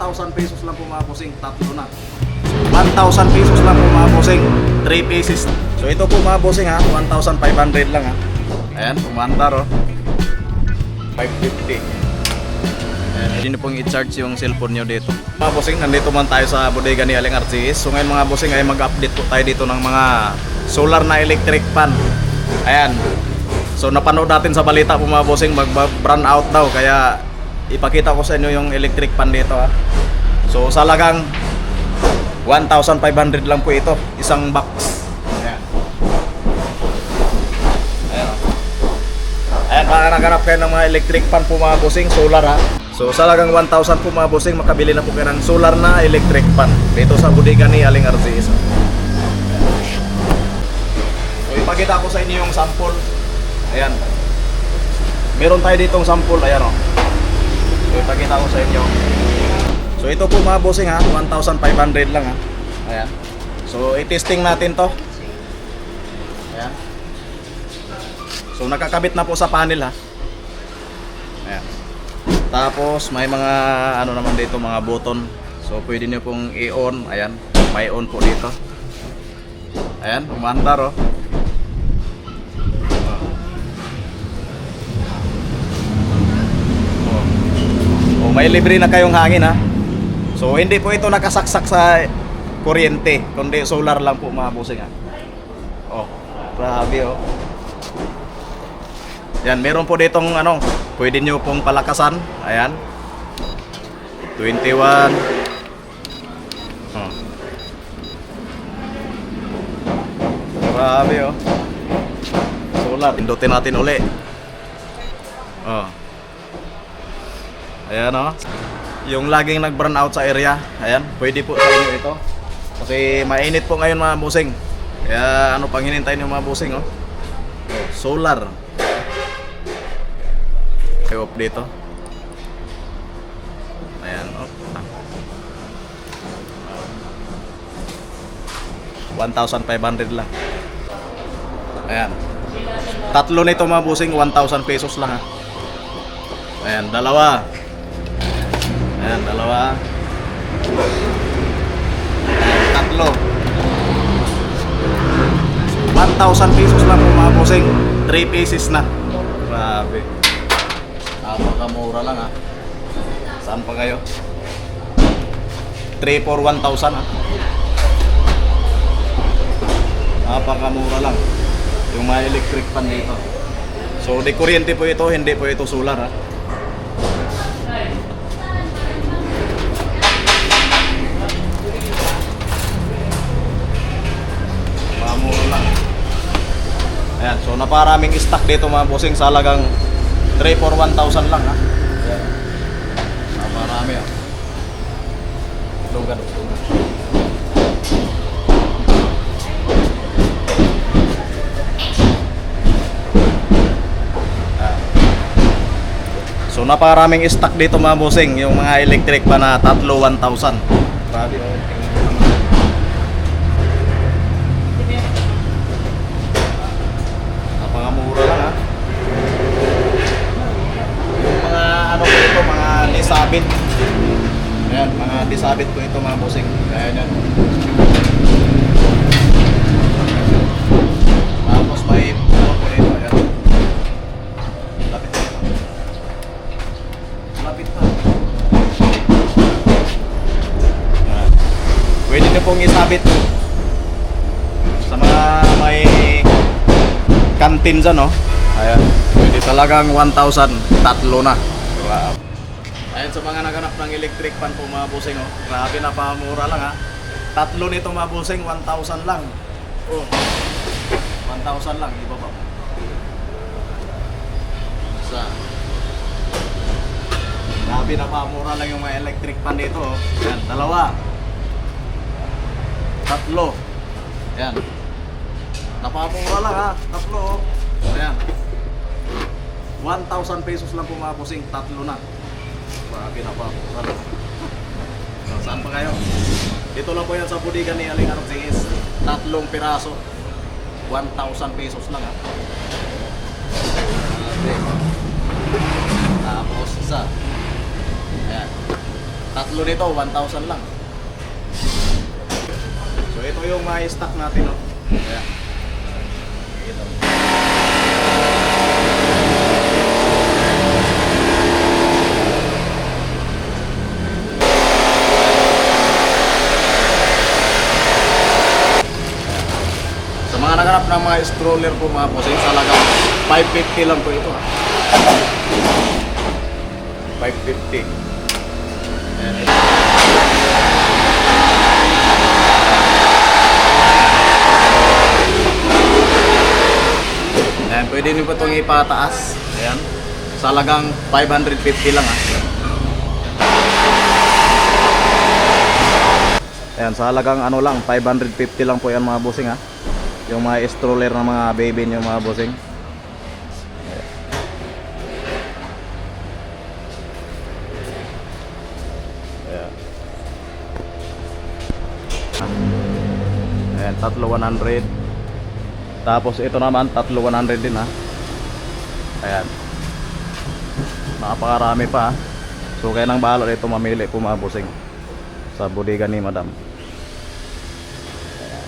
1,000 pesos lang po mga bossing, tatlo na. 1,000 pesos lang po mga bossing, 3 pieces. So ito po mga bossing ha, 1,500 lang ha. Ayan, umandar oh. 550. Ayan, hindi nyo pong i-charge yung cellphone nyo dito. Mga bossing, nandito man tayo sa bodega ni Aling RCS. So ngayon mga bossing ay mag-update po tayo dito ng mga solar na electric fan. Ayan. So napanood natin sa balita po mga bossing, mag-brand out daw. Kaya ipakita ko sa inyo yung electric fan dito ha. So sa lagang 1,500 lang po ito, isang box. Ayan. Ayan. Ayan, baka naghanap kayo ng mga electric fan po mga bossing, solar ha. So sa lagang 1,000 po mga bossing, makabili na po kayo ng solar na electric fan dito sa bodega ni Aling RCS. So ipakita ko sa inyo yung sample. Ayan. Meron tayo ditong sample, ayan o. So ipakita ko sa inyo. So ito po mga bossing ha, 1,500 lang ha. Ayan. So i-testing natin to. Ayan. So nakakabit na po sa panel ha. Ayan. Tapos may mga ano naman dito, mga button. So pwede nyo pong i-on. Ayan. May on po dito. Ayan, umandar oh. Oh, may libre na kayong hangin ha. So hindi po ito nakasaksak sa kuryente, kundi solar lang po mga bossing ha. Oh, grabe oh. Yan, meron po ditong ano, pwede nyo pong palakasan. Ayan. 21. Oh. Grabe oh. Solar. Pindutin natin uli. Oh. Ayan oh. Yung laging nag-burn out sa area, ayan, pwede po sa inyo ito. Kasi mainit po ngayon mga bossing. Kaya ano pang hinintay niyo mga bossing oh. Oh, solar. I-off dito. Ayan oh. 1,500 lang. Ayan. Tatlo nito mga bossing, 1,000 pesos lang ha. Ayan, dalawa. Ayan, dalawa. Tatlo. 1,000 pesos lang po mga bossing. 3 pieces na. Grabe. Napakamura lang ha. Saan pa kayo? 3 for 1,000 ha. Napakamura lang. Yung mga electric fan dito. So, di kuryente po ito, hindi po ito solar ha. Ayan, so naparaming stock dito mga bossing, sa halagang 3 for 1,000 lang ha. Ayan. Naparami ha. Lugan. So naparaming stock dito mga bossing, yung mga electric pa na tatlo 1,000. Grabe. Napakamura lang ha. Yung mga ano po ito, mga disabit. Ayan, mga disabit po ito mga bossing. Ayan yan. Tapos may ano po ito, ayan. Lapit pa ito. Lapit pa. Ayan. Pwede nyo pong isabit sa mga may kantin dyan, no? Ayan. Pwede talagang 1,000. Tatlo na. Wow. Ayan, sa mga naghanap ng electric fan po mga bossing, oh. Grabe, napamura lang ha. Tatlo nito mga bossing, 1,000 lang. Oh. 1,000 lang, iba pa. Isa. Grabe, napamura lang yung mga electric fan dito, oh. Ayan, dalawa. Tatlo. Ayan. Napapura lang ha, tatlo oh. Ayan. 1,000 pesos lang po mga bossing, tatlo na. Grabe, napapura lang. Saan pa kayo? Ito lang po yan sa bodega ni Aling RCS. Tatlong piraso, 1,000 pesos lang ha. Tapos isa. Ayan. Tatlo nito, 1,000 lang. So ito yung mga stock natin, no? Ayan. Ito. Sa mga naghanap ng mga stroller po mga bossing, sa halagang 550 lang po ito, ha. 550. Ayan, ito. Ayan, pwede nyo po itong ipataas. Ayan. Sa halagang 550 lang, ha. Ayan, sa halagang ano lang, 550 lang po yan mga bossing, ha. Yung mga stroller ng mga baby nyo mga bossing. Ayan. Ayan, tatlo 100. Tapos ito naman, tatlo 100 din, ha. Ayan. Napakarami pa, ha. So kaya nang bahala dito mamili po mga bossing sa bodega ni madam. Ayan.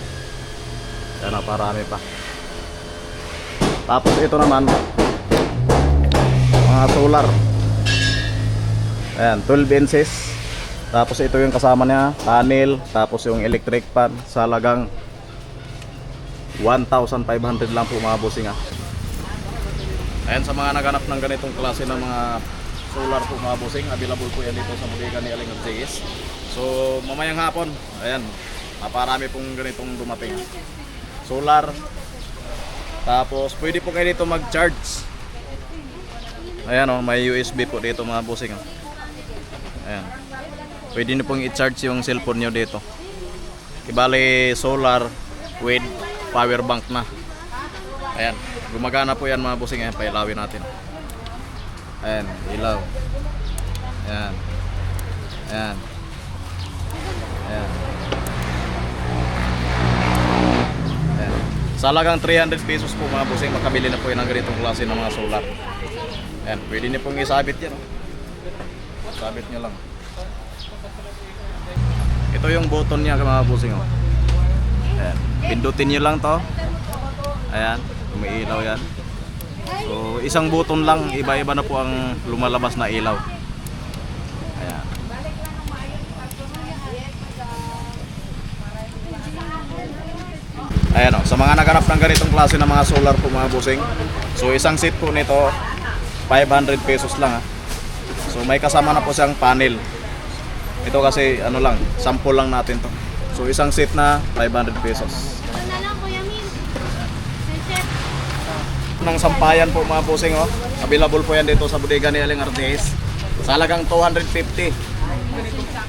Kaya napakarami pa. Tapos ito naman, mga solar. Ayan, 12 inches. Tapos ito yung kasama niya, panel, tapos yung electric fan sa halagang 1,500 lang po mga bossing, ha. Ayan, sa mga naghanap ng ganitong klase ng mga solar po mga bossing, available po yan dito sa bodega ni Aling JS. So mamayang hapon, ayan, naparami pong ganitong dumating. Solar. Tapos pwede po kayo dito mag-charge. Ayan, oh, may USB po dito mga bossing, oh. Ayan. Pwede nyo pong i-charge yung cellphone nyo dito. Ibali solar with power bank na. Ayan, gumagana po yan mga bossing. Ayan, pailawin natin. Ayan, ilaw. Ayan. Ayan. Ayan. Ayan. Sa halagang 300 pesos po mga bossing, makabili na po yan ng ganitong klase ng mga solar. Ayan, pwede nyo pong isabit yan, oh. Sabit nyo lang. Ito yung button niya mga bossing, oh. Ayan. Pindutin nyo lang to. Ayan, umiilaw yan. So isang button lang, iba-iba na po ang lumalabas na ilaw. Ayan. Ayan, oh, sa mga naghanap ng ganitong klase ng mga solar po mga bossing. So isang set po nito 500 pesos lang, ha. So may kasama na po siyang panel. Ito kasi ano lang, sample lang natin to. So isang set na 500 pesos. Ng sampayan po mga bossing, oh. Available po yan dito sa bodega ni Aling Artes. Sa halagang 250.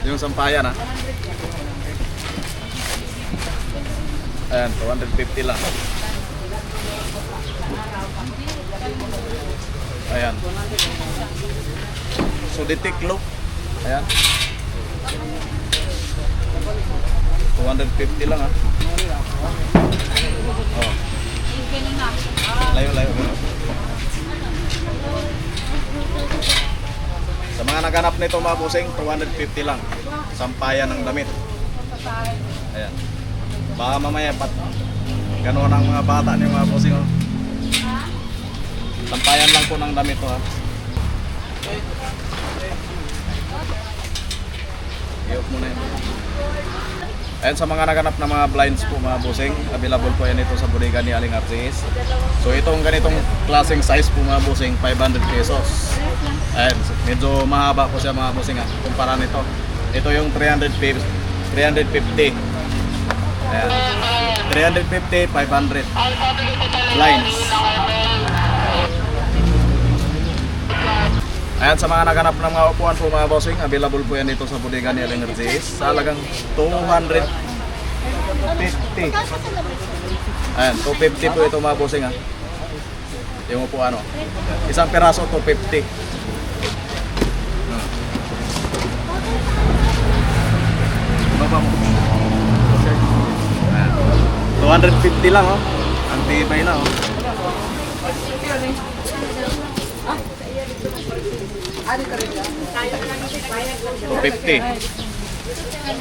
Yung sampayan, ha. Ayan, 250 lang. Ayan. So detiklo. Ayan. 250 lang, ha. Oh. Layo-layo. Sa mga naghanap nito mga bossing, 250 lang. Sampayan ng damit. Ayan. Baka mamaya gano'n ang mga bata niyo mga bossing, oh. Sampayan lang po ng damit to, ha. I-off mo na yun. Ayan, sa mga naghanap ng mga blinds po mga bossing, available po yan ito sa bodega ni Aling Artes. So itong ganitong klaseng size po mga bossing, 500 pesos. Ayan, medyo mahaba po siya mga bossing, ha, kumpara nito. Ito yung 350. Ayan, 350, 500 blinds. Ayan, sa mga naghanap ng mga upuan po mga bossing, available po yan dito sa bodega ni Aling Artes sa halagang 250. Ayan, 250 po ito mga bossing, ha. Yung upuan, oh. Isang piraso 250. Baba mo. Ayan, 250 lang, oh. Ang tibay na, oh. 150.